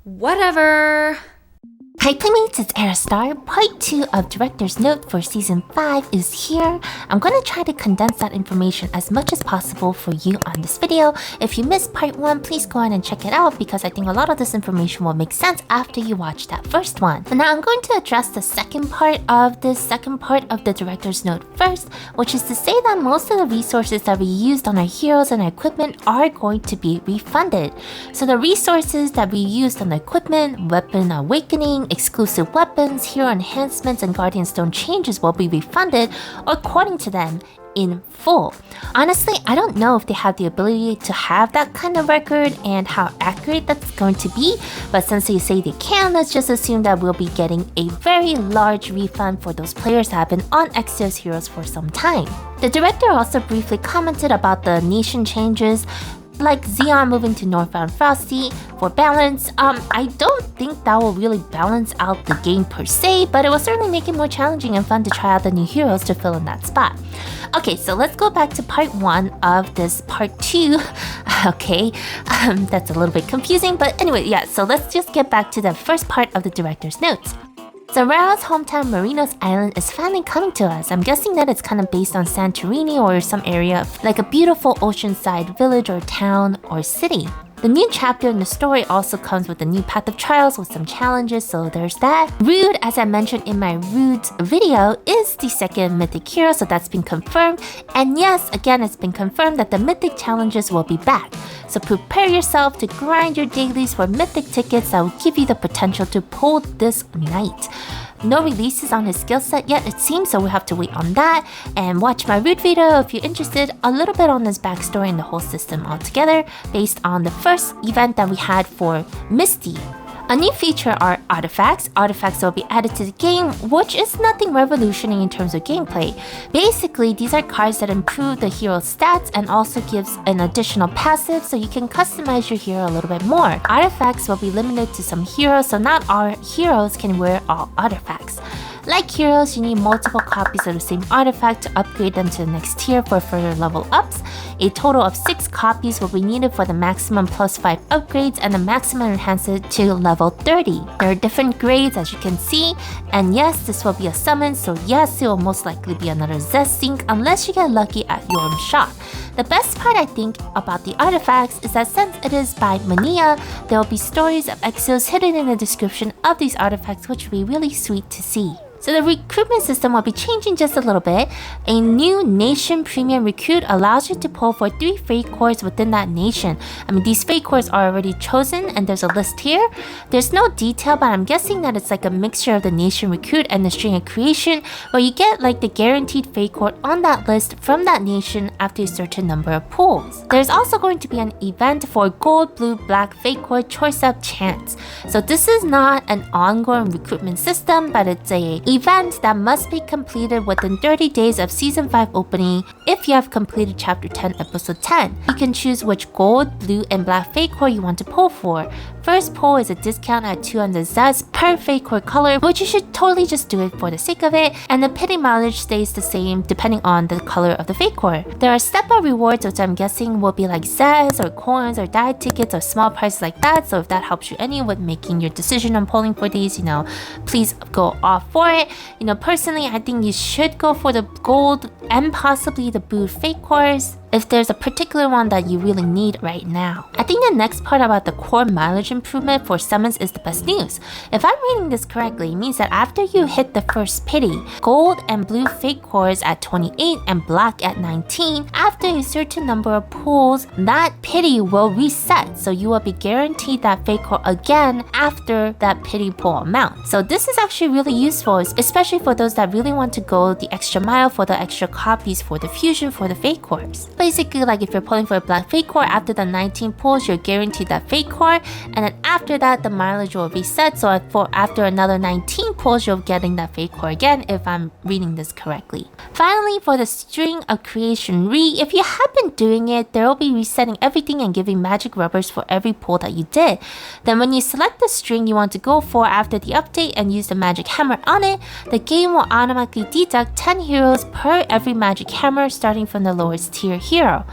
Whatever. Hi Playmates, it's Aerostar. Part 2 of Director's Note for Season 5 is here. I'm going to try to condense that information as much as possible for you on this video. If you missed Part 1, please go ahead and check it out because I think a lot of this information will make sense after you watch that first one. But now I'm going to address the second part of the Director's Note first, which is to say that most of the resources that we used on our heroes and our equipment are going to be refunded. So the resources that we used on the equipment, Weapon Awakening, exclusive weapons, hero enhancements, and Guardian Stone changes will be refunded according to them in full. Honestly, I don't know if they have the ability to have that kind of record and how accurate that's going to be, but since they say they can, let's just assume that we'll be getting a very large refund for those players that have been on Exos heroes for some time. The director also briefly commented about the nation changes, like Zeon moving to Northbound Frosty for balance. I don't think that will really balance out the game per se, but it will certainly make it more challenging and fun to try out the new heroes to fill in that spot. Okay, so let's go back to part 1 of this part 2. Okay, that's a little bit confusing, but anyway, yeah, so let's just get back to the first part of the director's notes. So Rao's hometown Marinos Island is finally coming to us. I'm guessing that it's kind of based on Santorini or some area of like a beautiful oceanside village or town or city. The new chapter in the story also comes with a new path of trials with some challenges, so there's that. Rude, as I mentioned in my Rude's video, is the second mythic hero, so that's been confirmed. And yes, again, it's been confirmed that the mythic challenges will be back. So prepare yourself to grind your dailies for mythic tickets that will give you the potential to pull this night. No releases on his skill set yet, it seems, so we'll have to wait on that. And watch my Rude video if you're interested a little bit on his backstory and the whole system altogether, based on the first event that we had for Misty. A new feature are artifacts. Artifacts will be added to the game, which is nothing revolutionary in terms of gameplay. Basically, these are cards that improve the hero's stats and also gives an additional passive so you can customize your hero a little bit more. Artifacts will be limited to some heroes, so not all heroes can wear all artifacts. Like heroes, you need multiple copies of the same artifact to upgrade them to the next tier for further level ups. A total of 6 copies will be needed for the maximum +5 upgrades and the maximum enhances to level 30. There are different grades as you can see, and yes, this will be a summon, so yes, it will most likely be another Zest sync unless you get lucky at your shop. The best part I think about the artifacts is that since it is by Mania, there will be stories of Exos hidden in the description of these artifacts, which will be really sweet to see. So the recruitment system will be changing just a little bit. A new nation premium recruit allows you to pull for 3 fate cores within that nation. I mean, these fate cores are already chosen and there's a list here. There's no detail, but I'm guessing that it's like a mixture of the nation recruit and the string of creation, where you get like the guaranteed fate core on that list from that nation after a certain number of pulls. There's also going to be an event for gold, blue, black fate core choice up chance. So this is not an ongoing recruitment system, but it's a event that must be completed within 30 days of Season 5 opening if you have completed Chapter 10, Episode 10. You can choose which gold, blue, and black fate core you want to pull for. First pull is a discount at 200 Zs per fate core color, which you should totally just do it for the sake of it, and the pity mileage stays the same depending on the color of the fate core. There are step-up rewards, which I'm guessing will be like Zs or coins or die tickets or small prizes like that, so if that helps you any with making your decision on pulling for these, please go off for it. Personally, I think you should go for the gold and possibly the blue fate cores if there's a particular one that you really need right now. I think the next part about the core mileage improvement for summons is the best news. If I'm reading this correctly, it means that after you hit the first pity, gold and blue fate cores at 28 and black at 19, after a certain number of pulls, that pity will reset, so you will be guaranteed that fate core again after that pity pull amount. So this is actually really useful, especially for those that really want to go the extra mile for the extra copies for the fusion for the fate cores. Basically, like if you're pulling for a black fate core, after the 19 pulls, you're guaranteed that fate core, and then after that, the mileage will reset, so after another 19 pulls, you're getting that fate core again, if I'm reading this correctly. Finally, for the string of creation if you have been doing it, there will be resetting everything and giving magic rubbers for every pull that you did. Then when you select the string you want to go for after the update and use the magic hammer on it, the game will automatically deduct 10 heroes per every magic hammer starting from the lowest tier hero.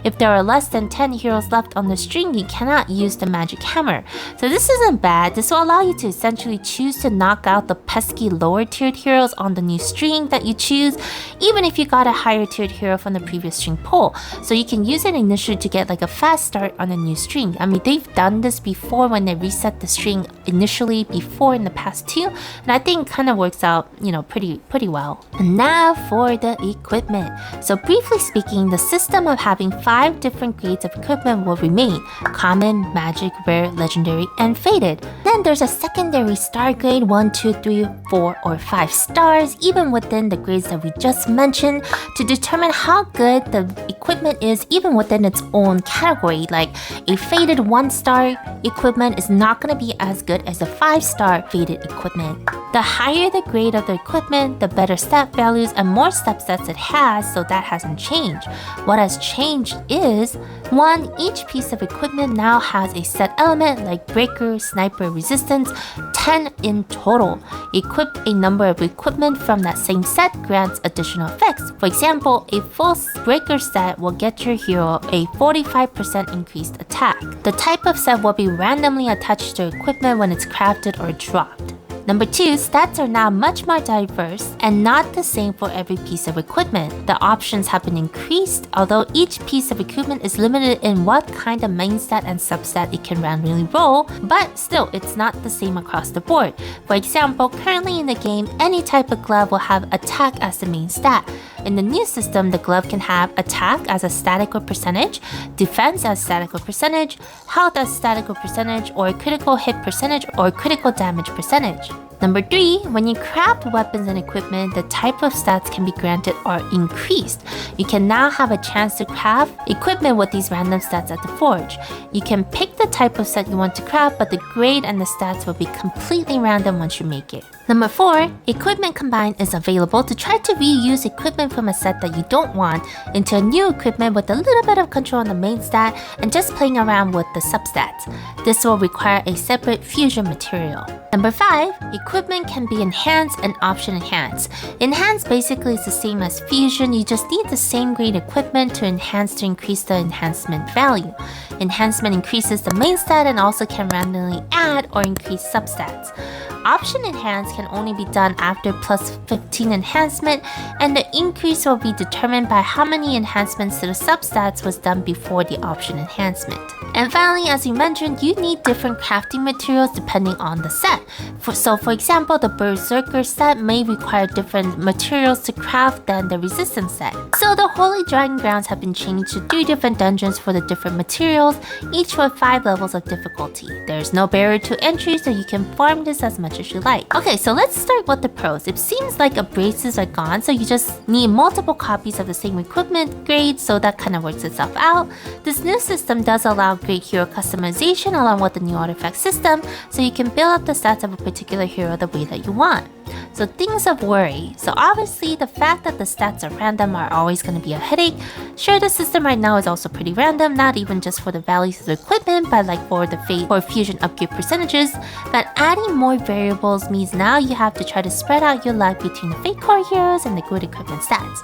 If there are less than 10 heroes left on the string, you cannot use the magic hammer. So this isn't bad. This will allow you to essentially choose to knock out the pesky lower tiered heroes on the new string that you choose, even if you got a higher tiered hero from the previous string pool. So you can use it initially to get like a fast start on a new string. I mean, they've done this before when they reset the string initially before in the past too, and I think kind of works out, pretty well. And now for the equipment. So briefly speaking, the system of having 5 different grades of equipment will remain: common, magic, rare, legendary, and faded. Then there's a secondary star grade 1, 2, 3, 4, or 5 stars, even within the grades that we just mentioned, to determine how good the equipment is even within its own category. Like a faded 1-star equipment is not going to be as good as a 5-star faded equipment. The higher the grade of the equipment, the better stat values and more substats it has, so that hasn't changed. What has changed is 1. Each piece of equipment now has a set element like breaker, sniper, resistance. 10 in total. Equip a number of equipment from that same set grants additional effects. For example, a full breaker set will get your hero a 45% increased attack. The type of set will be randomly attached to equipment when it's crafted or dropped. Number 2, stats are now much more diverse and not the same for every piece of equipment. The options have been increased, although each piece of equipment is limited in what kind of main stat and substat it can randomly roll, but still, it's not the same across the board. For example, currently in the game, any type of glove will have attack as the main stat. In the new system, the glove can have attack as a static or percentage, defense as static or percentage, health as static or percentage, or critical hit percentage or critical damage percentage. Number 3, when you craft weapons and equipment, the type of stats can be granted or increased. You can now have a chance to craft equipment with these random stats at the forge. You can pick the type of set you want to craft, but the grade and the stats will be completely random once you make it. Number 4, Equipment Combine is available to try to reuse equipment from a set that you don't want into a new equipment with a little bit of control on the main stat and just playing around with the substats. This will require a separate fusion material. Number 5, equipment can be enhanced and option enhanced. Enhanced basically is the same as fusion, you just need the same grade equipment to enhance to increase the enhancement value. Enhancement increases the main stat and also can randomly add or increase substats. Option enhance can only be done after plus 15 enhancement, and the increase will be determined by how many enhancements to the substats was done before the option enhancement. And finally, as we mentioned, you need different crafting materials depending on the set. For example, the Berserker set may require different materials to craft than the Resistance set. So the Holy Dragon Grounds have been changed to 3 different dungeons for the different materials, each with 5 levels of difficulty. There's no barrier to entry, so you can farm this as much as you like. Okay, so let's start with the pros. It seems like abrasives are gone, so you just need multiple copies of the same equipment grade, so that kind of works itself out. This new system does allow great hero customization along with the new artifact system, so you can build up the stats of a particular hero the way that you want. So things of worry. So obviously the fact that the stats are random are always going to be a headache. Sure, the system right now is also pretty random, not even just for the values of the equipment, but like for the fate or fusion upgrade percentages. But adding more variables means now you have to try to spread out your luck between the fate core heroes and the good equipment stats.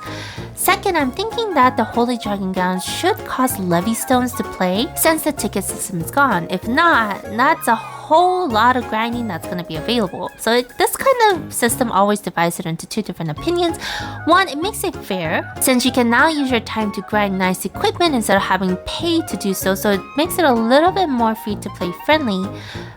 Second, I'm thinking that the Holy Dragon Grounds should cost levy stones to play since the ticket system is gone. If not, that's a whole lot of grinding that's going to be available. So this kind of system always divides it into 2 different opinions. One, it makes it fair since you can now use your time to grind nice equipment instead of having paid to do so, so it makes it a little bit more free to play friendly.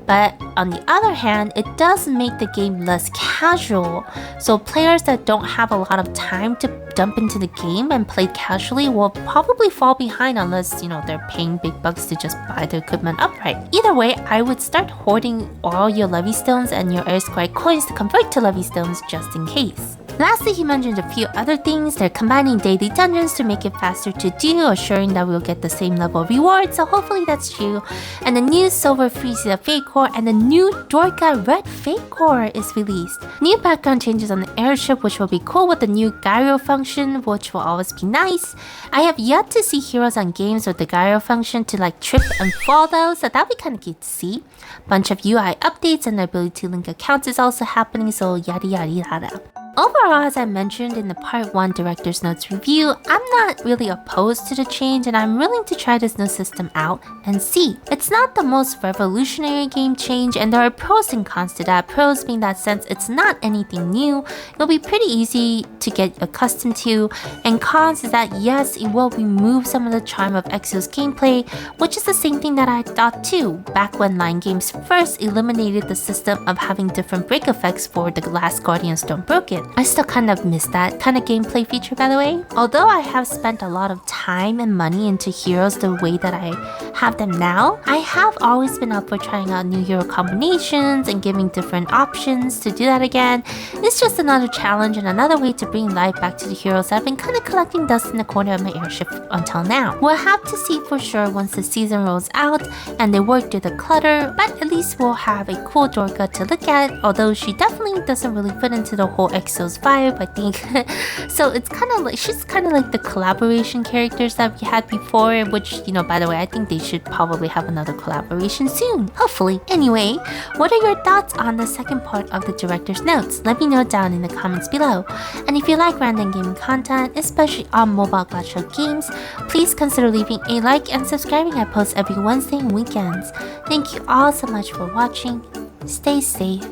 But on the other hand, it does make the game less casual, so players that don't have a lot of time to dump into the game and play casually will probably fall behind unless, they're paying big bucks to just buy the equipment outright. Either way, I would start hoarding all your levy stones and your Air Square coins to convert to levy stones just in case. Lastly, he mentioned a few other things. They're combining daily dungeons to make it faster to do, assuring that we'll get the same level of reward, so hopefully that's true. And the new Silver Freesia Fate Core and the new Dorka Red Fate Core is released. New background changes on the airship, which will be cool with the new gyro function, which will always be nice. I have yet to see heroes on games with the gyro function to like trip and fall though, so that'll be kind of cute to see. Bunch of UI updates and the ability to link accounts is also happening, so yada yada yada. Overall, as I mentioned in the part 1 director's notes review, I'm not really opposed to the change and I'm willing to try this new system out and see. It's not the most revolutionary game change and there are pros and cons to that. Pros being that since it's not anything new, it'll be pretty easy to get accustomed to, and cons is that yes, it will remove some of the charm of Exos gameplay, which is the same thing that I thought too, back when Line Games first eliminated the system of having different break effects for the Last Guardian Stone Broken. I still kind of miss that kind of gameplay feature, by the way. Although I have spent a lot of time and money into heroes the way that I have them now, I have always been up for trying out new hero combinations and giving different options to do that again. It's just another challenge and another way to bring life back to the heroes that I've been kind of collecting dust in the corner of my airship until now. We'll have to see for sure once the season rolls out and they work through the clutter, but at least we'll have a cool Dorka to look at, although she definitely doesn't really fit into the whole Exos vibe, I think. So it's kind of like, she's kind of like the collaboration characters that we had before, which, you know, by the way, I think they should probably have another collaboration soon, hopefully. Anyway, what are your thoughts on the second part of the director's notes? Let me know down in the comments below. And if you like random gaming content, especially on mobile gacha games, please consider leaving a like and subscribing. I post every Wednesday and weekends. Thank you all so much for watching. Stay safe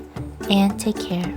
and take care.